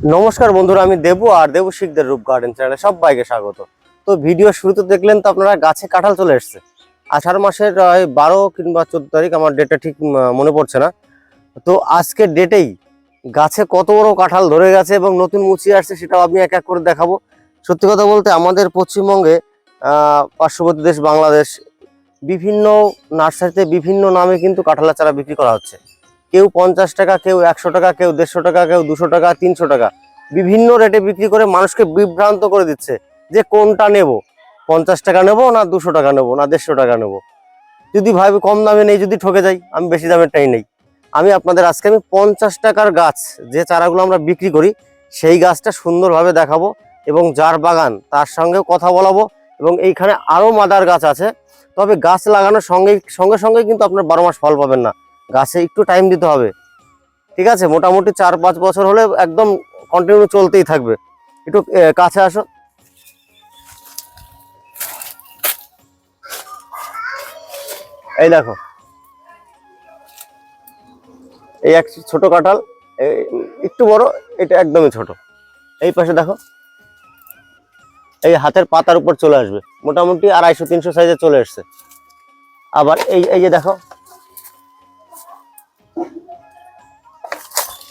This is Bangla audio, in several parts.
নমস্কার বন্ধুরা, আমি দেবু আর দেবু শিকদার রূপ গার্ডেন চ্যানেলে সবাইকে স্বাগত। তো ভিডিও শুরুতে দেখলেন তো আপনারা গাছে কাঁঠাল চলে এসছে। আষাঢ় মাসের 12 কিংবা 14 তারিখ, আমার ডেটটা ঠিক মনে পড়ছে না। তো আজকের ডেটেই গাছে কত বড় কাঁঠাল ধরে গেছে এবং নতুন মুচি আসছে, সেটাও আমি এক এক করে দেখাবো। সত্যি কথা বলতে আমাদের পশ্চিমবঙ্গে পার্শ্ববর্তী দেশ বাংলাদেশ বিভিন্ন নার্সারিতে বিভিন্ন নামে কিন্তু কাঁঠালের চারা বিক্রি করা হচ্ছে। কেউ 50 টাকা, কেউ 100 টাকা, কেউ 150 টাকা, কেউ 200 টাকা, 300 টাকা, বিভিন্ন রেটে বিক্রি করে মানুষকে বিভ্রান্ত করে দিচ্ছে যে কোনটা নেব, 50 টাকা নেব না 200 টাকা নেব না 150 টাকা নেব। যদি ভাবি কম দামে নেই, যদি ঠকে যাই, আমি বেশি দামেরটাই নেই। আমি আপনাদের আজকে 50 টাকার গাছ যে চারাগুলো আমরা বিক্রি করি সেই গাছটা সুন্দরভাবে দেখাবো এবং যার বাগান তার সঙ্গেও কথা বলাবো। এবং এইখানে আরও মাদার গাছ আছে, তবে গাছ লাগানোর সঙ্গে সঙ্গে কিন্তু আপনার 12 মাস ফল পাবেন না, গাছে একটু টাইম দিতে হবে। ঠিক আছে, মোটামুটি 4-5 বছর হলে একদম কন্টিনিউ চলতেই থাকবে। একটু কাছে আসো। এই দেখো, এই এক ছোট কাঁঠাল, একটু বড়, এটা একদমই ছোট। এই পাশে দেখো, এই হাতের পাতার উপর চলে আসবে, মোটামুটি 250-300 সাইজে চলে এসছে। আবার এই এই যে দেখো,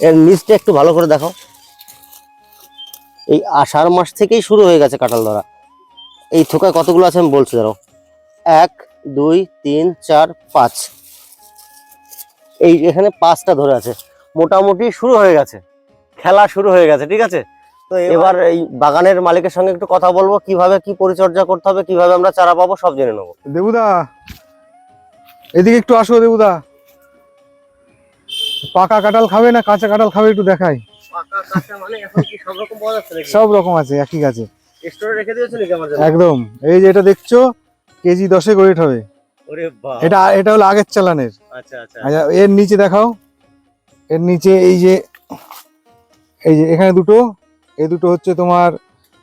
এর নিচটা একটু ভালো করে দেখো। এই আষাঢ় মাস থেকেই শুরু হয়ে গেছে কাঁঠাল ধরা। এই থোকায় কতগুলো আছে আমি বলছি, ধরো 1 2 3 4 5, এই এখানে 5টা ধরে আছে। মোটামুটি শুরু হয়ে গেছে, খেলা শুরু হয়ে গেছে। ঠিক আছে, তো এবার এই বাগানের মালিকের সঙ্গে একটু কথা বলবো, কিভাবে কি পরিচর্যা করতে হবে, কিভাবে আমরা চারা পাবো, সব জেনে নেবো। দেবুদা, এদিকে একটু আসো। দেবুদা, পাকা কাঁঠাল খাবে না কাঁচা কাঁঠাল খাবে একটু দেখাই। পাকা কাঁচা মানে এখন কি সব রকম পাওয়া যাচ্ছে নাকি? সব রকম আছে একই গাছে, স্টোরে রেখে দিয়েছো নাকি আমার জন্য? একদম। এই যে এটা দেখছো, কেজি 10 ওয়েট হবে। ওরে বাবা, এটা এটা হলো আগের চালানের। আচ্ছা আচ্ছা। আচ্ছা, এর নিচে দেখাও। এর নিচে এই যে এখানে দুটো, এই দুটো হচ্ছে তোমার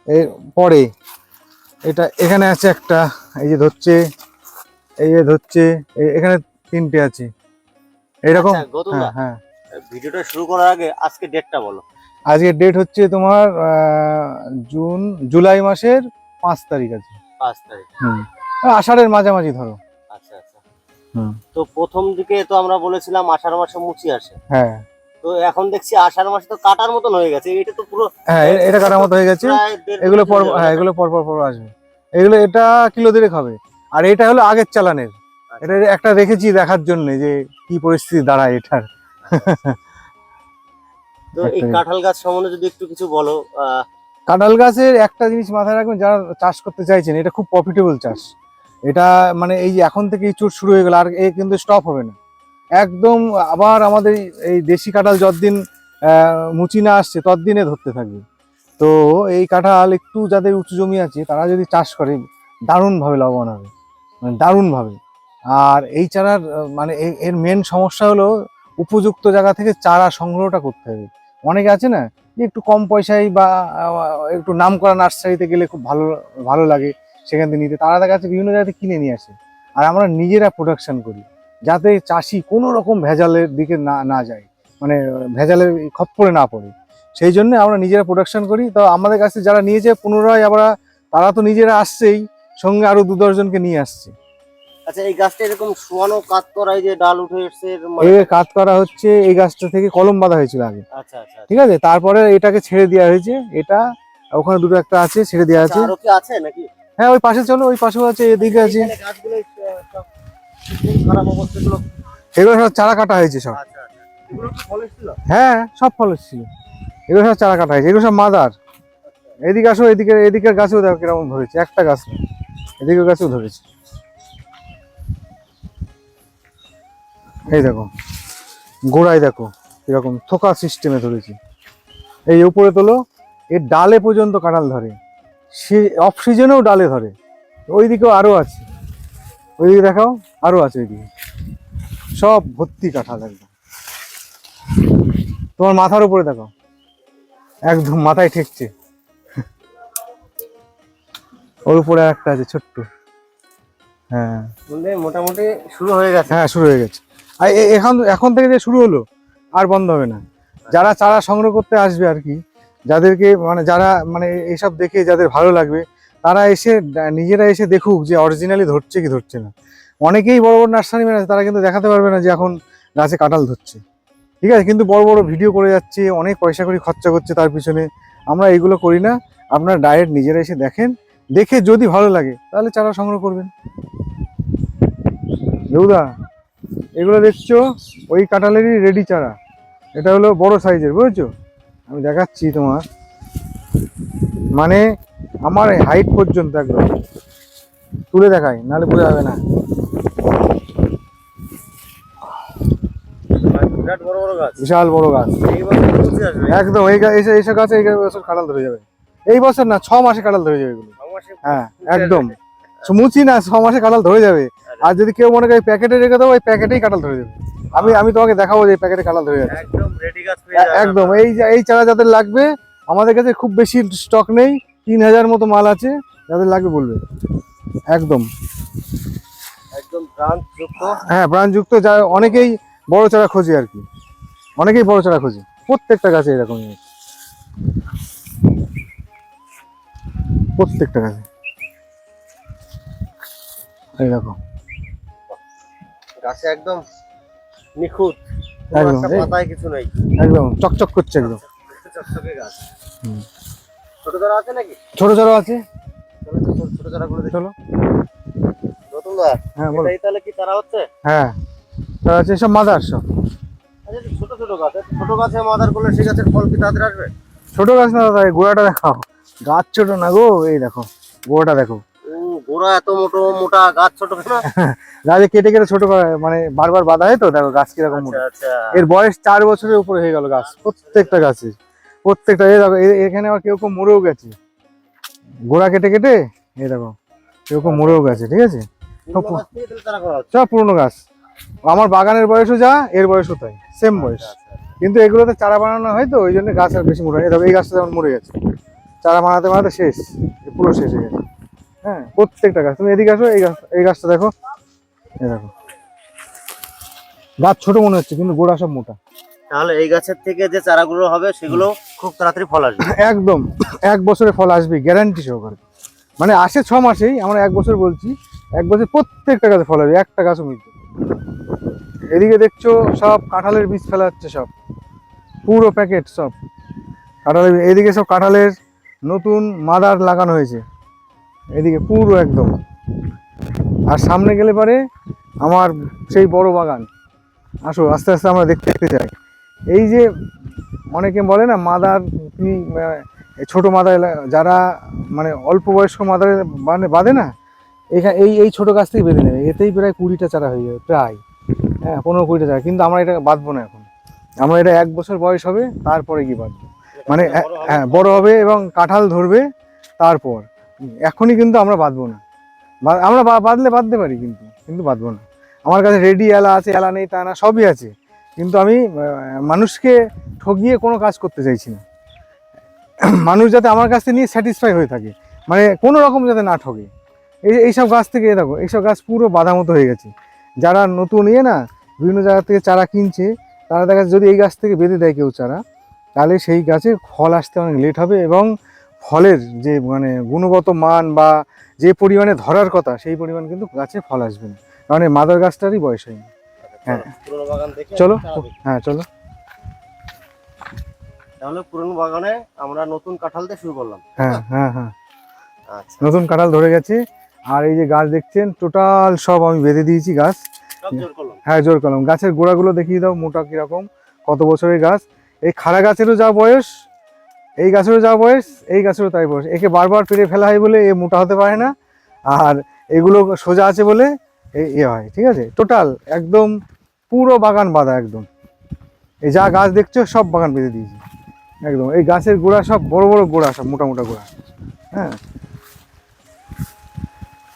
এর পরে। এটা এখানে আছে একটা, এই যে ধরছে, এই যে ধরছে, এখানে 3টে আছে এরকম। আচ্ছা, গতুল্লাহ, হ্যাঁ, ভিডিওটা শুরু করার আগে আজকে ডেটটা বলো। আজকের ডেট হচ্ছে তোমার জুলাই মাসের 5 তারিখ আছে। 5 তারিখ। আষাঢ়ের মাঝামাঝি ধরো। আচ্ছা আচ্ছা। তো প্রথম দিকে তো আমরা বলেছিলাম আষাঢ় মাসে মুচি আসে। হ্যাঁ, তো এখন দেখছি আষাঢ় মাসে তো কাটার মতন হয়ে গেছে, এটা তো পুরো। হ্যাঁ, এটা কাটার মতো হয়ে গেছে। এগুলো পর, হ্যাঁ, এগুলো পর পর পর আসবে। এগুলো এটা কিলো দেড়েক হবে। আর এটা হলো আগের চালানের। এটা একটা রেখেছি দেখার জন্য যে কি পরিস্থিতি দাঁড়ায় এটার। তো এই কাঁঠাল গাছ সম্বন্ধে যদি একটু কিছু বলো। কাঁঠাল গাছের একটা জিনিস মাথায় রাখবেন, যারা চাষ করতে চাইছেন, এটা খুব প্রফিটেবল চাষ। এটা মানে এই যে এখন থেকে চুট শুরু হয়ে গেল, আর এ কিন্তু স্টপ হবে না একদম। আবার আমাদের এই দেশি কাঁঠাল যতদিন মুচি না আসছে ততদিনে ধরতে থাকবে। তো এই কাঁঠাল একটু যাদের উঁচু জমি আছে তারা যদি চাষ করে দারুণভাবে লাভবান হবে, মানে দারুণভাবে। আর এই চারার মানে এর মেন সমস্যা হলো উপযুক্ত জায়গা থেকে চারা সংগ্রহটা করতে হবে। অনেকে আছে না যে একটু কম পয়সায় বা একটু নাম করা নার্সারিতে গেলে খুব ভালো ভালো লাগে সেখান থেকে নিতে, তারা কাছে বিভিন্ন জায়গা থেকে কিনে নিয়ে আসে। আর আমরা নিজেরা প্রোডাকশন করি যাতে চাষি কোনো রকম ভেজালের দিকে না যায়, মানে ভেজালের খপ্পরে না পড়ে। সেই জন্য আমরা নিজেরা প্রোডাকশন করি। তো আমাদের কাছে যারা নিয়েছে পুনরায় আমরা, তারা তো নিজেরা আসছেই, সঙ্গে আরো 2-10 জনকে নিয়ে আসছে। আচ্ছা, এই গাছটা এরকম শোয়ানো কাত করা, এই যে ডাল উঠে এসছে, এই কাজ করা হচ্ছে, এই গাছটা থেকে কলম বাঁধা হয়েছিল আগে। আচ্ছা আচ্ছা, ঠিক আছে, তারপরে এটাকে ছেড়ে দেওয়া হয়েছে। এটা ওখানে দুটো একটা আছে, ছেড়ে দেওয়া আছে। আরো কি আছে নাকি? হ্যাঁ, ওই পাশে চলো, ওই পাশেও আছে, এদিকে আছে। গাছগুলো সব খারাপ অবস্থাগুলো, এগুলো সব চারা কাটা হয়েছে সব। আচ্ছা আচ্ছা, এগুলো কি ফল ছিল? হ্যাঁ, সব ফল ছিল। এগুলো সব চারা কাটা হয়েছে, এগুলো সব মাদার। এদিকে আসো, এদিকের গাছেও দেখো কিরকম ধরেছে, একটা গাছ না, এদিকের গাছেও ধরেছে। এই দেখো গোড়ায় দেখো এরকম থোকা সিস্টেমে ধরেছে। এই উপরে তোলো, এর ডালে পর্যন্ত কাঁঠাল ধরে, সে অফ সিজনেও ডালে ধরে। ওইদিকেও আরো আছে, ওইদিকে দেখাও, আরো আছে ওইদিকে, সব ভর্তি কাঁঠাল একদম। তোমার মাথার উপরে দেখো, একদম মাথায় ঠেকছে। ওর উপরে একটা আছে ছোট্ট। হ্যাঁ, মোটামুটি শুরু হয়ে গেছে। হ্যাঁ, শুরু হয়ে গেছে। আর এখন থেকে যে শুরু হলো, আর বন্ধ হবে না। যারা চারা সংগ্রহ করতে আসবে আর কি, যাদেরকে মানে যারা মানে এইসব দেখে যাদের ভালো লাগবে তারা এসে নিজেরা এসে দেখুক যে অরিজিনালি ধরছে কি ধরছে না। অনেকেই বড় বড় নার্সারি ম্যান আছে, তারা কিন্তু দেখাতে পারবে না যে এখন গাছে কাঁঠাল ধরছে, ঠিক আছে, কিন্তু বড় বড় ভিডিও করে যাচ্ছে, অনেক পয়সা করে খরচা করছে তার পিছনে। আমরা এগুলো করি না, আপনারা ডাইরেক্ট নিজেরা এসে দেখেন, দেখে যদি ভালো লাগে তাহলে চারা সংগ্রহ করবেন। দেবুদা, এগুলো দেখছো ওই কাঁঠালেরই রেডি চারা, এটা হলো বড় সাইজের, বুঝেছো? আমি দেখাচ্ছি তোমার, মানে আমার হাইট পর্যন্ত একদম তুলে দেখাই, নাহলে বোঝা যাবে না। বিরাট বড় বড় গাছ, বিশাল বড় গাছ, এই বছর মুচি আসবে। একদম এইসব গাছে এই বছর কাঁঠাল ধরে যাবে। এই বছর না, 6 মাসে কাঁঠাল ধরে যাবে এগুলো। 6 মাসে হ্যাঁ মুচি একদম, আসবে। মুচি না, 6 মাসে কাঁঠাল ধরে যাবে। আর যদি কেউ মনে করে প্যাকেটে রেখে দেবো, ওই প্যাকেটেই কাঁঠাল ধরে যাবে। আমি তোমাকে দেখাবো যে প্যাকেটে কাঁঠাল ধরে যাচ্ছে একদম রেডি গাছ পেয়ে যাবেন একদম। আপনারা। এই চারা যাদের লাগবে, আমাদের কাছে খুব বেশি স্টক নেই, 3000 মতো মাল আছে, যাদের লাগবে বলবে। একদম একদম ব্রাঞ্চ যুক্ত। হ্যাঁ, ব্রাঞ্চযুক্ত, যা অনেকেই বড় চারা খোঁজে আর কি, অনেকেই বড় চারা খোঁজে, প্রত্যেকটা গাছে এরকমই আছে, প্রত্যেকটা গাছে এই দেখো। গাছে একদম নিখুঁত, একদম, একটা পাতায় কিছু নেই, একদম চকচক করছে একদম। চকচকে গাছ। হুম। ছোট চারা আছে নাকি? ছোট চারা আছে, চলো তো ছোট চারা গুলো দেখি। চলো। নতুন দা, হ্যাঁ বলো। এটাই তাহলে কি চারা হচ্ছে? হ্যাঁ, চারা আছে সব মাদার সব। আচ্ছা, ছোট ছোট গাছ, ছোট গাছে মাদার করলে সেই গাছের ফল কি তাড়াতাড়ি আসবে? ছোট গাছ না দাদা, এই গোড়াটা দেখাও, গাছ ছোট না গো, এই দেখো গোড়াটা দেখো। গোড়া এত মোটো মোটা, গাছ ছোট কেন? গাছে কেটে কেটে ছোট করা হয়, মানে বারবার বাঁধা হয় তো, দেখো গাছ কিরকম মোটা। আচ্ছা। এর বয়স 4 বছরের উপরে হয়ে গেল গাছ, প্রত্যেকটা গাছে, প্রত্যেকটা। এই দেখো এখানে আবার কেউ কেউ মরেও গেছে, গোড়া কেটে কেটে, এই দেখো কেউ কেউ মরেও গেছে, ঠিক আছে, পুরনো গাছ থেকে তাহলে চারা করা হচ্ছে। সব পুরোনো গাছ। আমার বাগানের বয়সও যা, এর বয়সও তাই, সেম বয়স। কিন্তু এগুলোতে চারা বানানো হয় তো, ওই জন্য গাছ আর বেশি মোটা। এই দেখো এই গাছটা যেমন মরে গেছে, চারা বানাতে বানাতে শেষ, পুরো শেষ হয়ে গেছে। হ্যাঁ, প্রত্যেকটা গাছ। তুমি এদিকে আসো, এই গাছটা দেখো, এই দেখো গাছ ছোট মনে হচ্ছে কিন্তু গোড়া সব মোটা। তাহলে এই গাছের থেকে যে চারাগুলো হবে সেগুলো খুব তাড়াতাড়ি ফল আসবে। একদম 1 বছরে ফল আসবে গ্যারান্টি সহকারে, মানে আসে 6 মাসেই, আমরা 1 বছর বলছি। 1 বছর প্রত্যেকটা গাছে ফল আসবে, একটা গাছও মিলবে। এদিকে দেখছো সব কাঁঠালের বীজ ফেলা হচ্ছে, সব পুরো প্যাকেট সব কাঁঠালের। এদিকে সব কাঁঠালের নতুন মাদার লাগানো হয়েছে, এদিকে পুরো একদম। আর সামনে গেলে পরে আমার সেই বড় বাগান, আসো আস্তে আস্তে আমরা দেখতে দেখতে যাই। এই যে অনেকে বলে না মাদার কি, ছোট মাদার যারা মানে অল্প বয়স্ক মাদারে মানে বাঁধে না, এখানে এই ছোট গাছ থেকে বেঁধে নেবে, এতেই প্রায় 20টা চারা হয়ে যাবে, প্রায়। হ্যাঁ, 15-20টা চারা। কিন্তু আমরা এটা বাঁধবো না এখন, আমরা এটা 1 বছর বয়স হবে তারপরে কি বাঁধবো, মানে হ্যাঁ বড় হবে এবং কাঁঠাল ধরবে তারপর। এখনই কিন্তু আমরা বাঁধবো না, আমরা বাঁধলে বাঁধতে পারি, কিন্তু বাঁধবো না। আমার কাছে রেডি এলা আছে, এলা নেই তা না, সবই আছে, কিন্তু আমি মানুষকে ঠগিয়ে কোনো কাজ করতে চাইছি না। মানুষ যাতে আমার কাছ থেকে নিয়ে স্যাটিসফাই হয়ে থাকে, মানে কোনো রকম যাতে না ঠগে। এইসব গাছ থেকে দেখো, এইসব গাছ পুরো বাধা মতো হয়ে গেছে। যারা নতুন না বিভিন্ন জায়গা থেকে চারা কিনছে, তারা দেখা যাচ্ছে যদি এই গাছ থেকে বেঁধে দেয় কেউ চারা, তাহলে সেই গাছে ফল আসতে অনেক লেট হবে, এবং ফলের যে মানে গুণগত মান বা যে পরিমাণে ধরার কথা সেই পরিমাণ কিন্তু গাছে ফল আসবে না, কারণ এই মাদার গাছটারই বয়স হয়নি। হ্যাঁ পুরনো বাগান দেখে চলো, চারা দেখি। হ্যাঁ চলো। তাহলে পুরনো বাগানে আমরা নতুন কাঁঠাল দিয়ে শুরু করলাম। হ্যাঁ হ্যাঁ হ্যাঁ, আচ্ছা, নতুন কাঁঠাল ধরে গেছে। আর এই যে গাছ দেখছেন টোটাল সব আমি বেঁধে দিয়েছি গাছ। সব জোর করলাম। হ্যাঁ, জোর কলম। গাছের গোড়াগুলো দেখিয়ে দাও মোটা কিরকম, কত বছরের গাছ। এই খাড়া গাছেরও যা বয়স, এই গাছেরও যা বয়স, এই গাছেরও তাই বয়স। একে বারবার পেরে ফেলা হয় বলে এ মোটা হতে পারে না, আর এগুলো সোজা আছে বলে এ হয়, ঠিক আছে। টোটাল একদম পুরো বাগান বাঁধা একদম। এই যা গাছ দেখছো সব বাগান বেঁধে দিয়েছি একদম। এই গাছের গোড়া সব বড় বড় গোড়া, সব মোটা মোটা গোড়া। হ্যাঁ,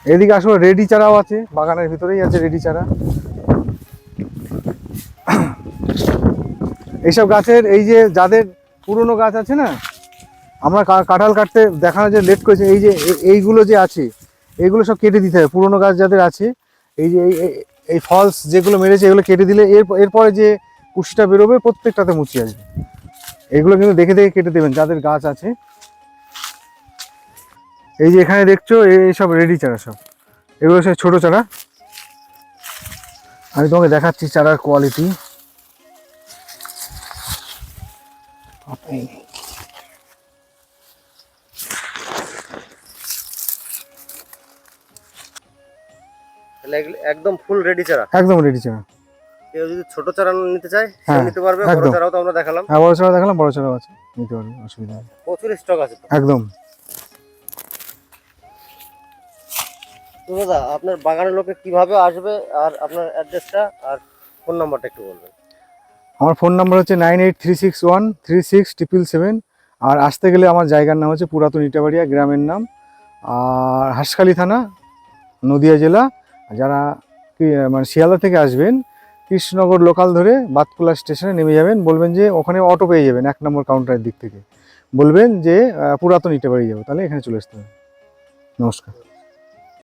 এদিকে আসলে রেডি চারাও আছে, বাগানের ভিতরেই আছে রেডি চারা। এইসব গাছের এই যে যাদের পুরনো গাছ আছে না, আমরা কাঁঠাল কাটতে দেখানো যে লেট করেছে, এই যে এইগুলো যে আছে এইগুলো সব কেটে দিতে হবে। পুরনো গাছ যাদের আছে, এই যে এই ফলস যেগুলো মেরেছে এগুলো কেটে দিলে এরপরে যে কুশিটা বেরোবে প্রত্যেকটাতে মুচি আসবে, এগুলো কিন্তু দেখে দেখে কেটে দেবেন যাদের গাছ আছে। এই যে এখানে দেখছো এই সব রেডি চারা, সব এগুলো সব ছোট চারা। আমি তোমাকে দেখাচ্ছি চারার কোয়ালিটি। তাহলে একদম ফুল রেডি চারা, একদম রেডি চারা। কেউ যদি ছোট চারা নিতে চায় সে হ্যাঁ, নিতে পারবে, বড় একদম। চারাও তো আমরা দেখালাম। হ্যাঁ, বড় চারা দেখালাম, বড় চারাও আছে, নিতে পারবে, অসুবিধা নেই। প্রচুর স্টক আছে তো। একদম। তো দাদা আপনার বাগানের লোকে কিভাবে আসবে আর আপনার অ্যাড্রেসটা আর ফোন নাম্বারটা একটু বলবেন। আমার ফোন নাম্বার হচ্ছে 9836136777। আর আসতে গেলে আমার জায়গার নাম হচ্ছে পুরাতন ইটাবাড়িয়া, গ্রামের নাম, আর হাঁসখালি থানা, নদিয়া জেলা। যারা মানে শিয়ালদা থেকে আসবেন, কৃষ্ণনগর লোকাল ধরে বাতকুলা স্টেশনে নেমে যাবেন, বলবেন যে ওখানে অটো পেয়ে যাবেন 1 নম্বর কাউন্টারের দিক থেকে, বলবেন যে পুরাতন ইটাবাড়ি যাবো, তাহলে এখানে চলে আসতে হবে। নমস্কার।